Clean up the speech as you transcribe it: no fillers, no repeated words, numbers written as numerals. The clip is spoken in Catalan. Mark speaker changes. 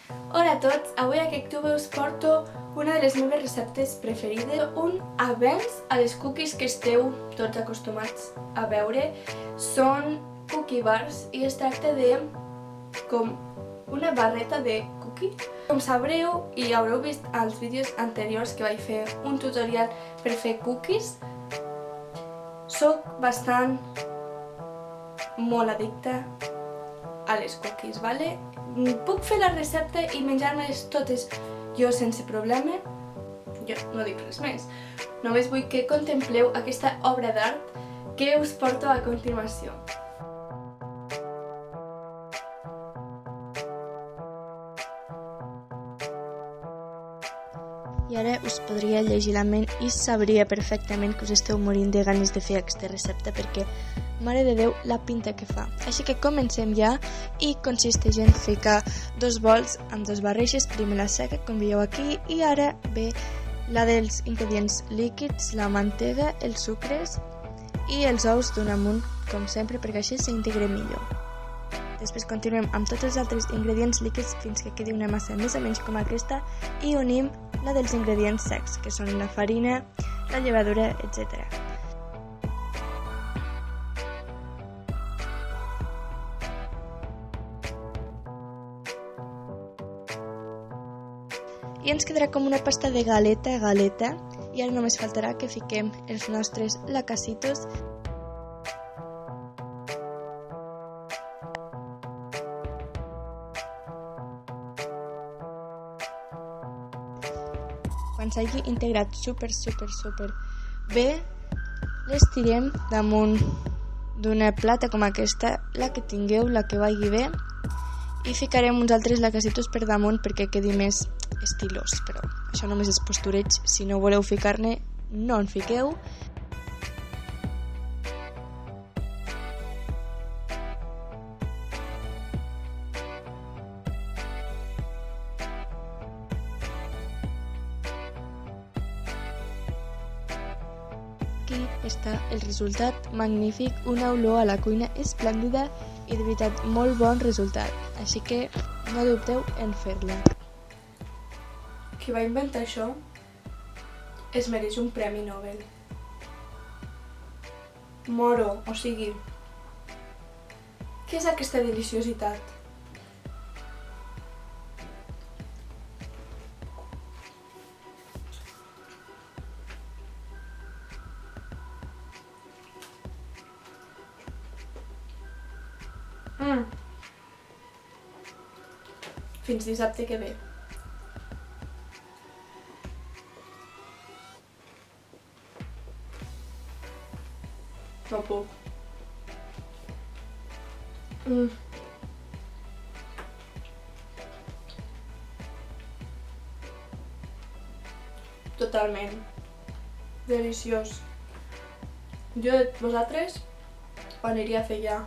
Speaker 1: Hola a tots, avui a QuickTube us porto una de les meves receptes preferides, un avenç a les cookies que esteu tots acostumats a veure. Són cookie bars i es tracta de com una barreta de cookie. Com sabreu i haureu vist als vídeos anteriors que vaig fer un tutorial per fer cookies, soc molt addicta a les cookies, vale? Puc fer la recepta i menjar-me-les totes jo sense problema. Jo no dic res més. Només vull que contempleu aquesta obra d'art que us porto a continuació.
Speaker 2: I ara us podria llegir la ment i sabria perfectament que us esteu morint de ganes de fer aquesta recepta perquè, mare de Déu, la pinta que fa. Així que comencem ja i consisteix en ficar 2 bols amb 2 barreixes, primer la seca, com veieu aquí, i ara ve la dels ingredients líquids, la mantega, els sucres i els ous d'un amunt, com sempre, perquè així s'integre millor. Després continuem amb tots els altres ingredients líquids fins que quedi una massa més o menys com aquesta i unim la dels ingredients secs, que són la farina, la llevadura, etc. I ens quedarà com una pasta de galeta i ara només faltarà que fiquem els nostres lacacitos. Quan s'hagi integrat super bé, les tirem damunt d'una plata com aquesta, la que tingueu, la que vagi bé, i ficarem uns altres lacacitos per damunt perquè quedi més estilós, però això només és postureig. Si no voleu ficar-ne, no en fiqueu. Aquí està el resultat, magnífic, una olor a la cuina esplèndida i de veritat molt bon resultat, així que no dubteu en fer-la.
Speaker 1: Qui va inventar això es mereix un premi Nobel. Moro, o sigui, què és aquesta deliciositat? Fins dissabte que ve. No puc. Totalment. Deliciós. Jo, vosaltres, ho aniria a fer ja.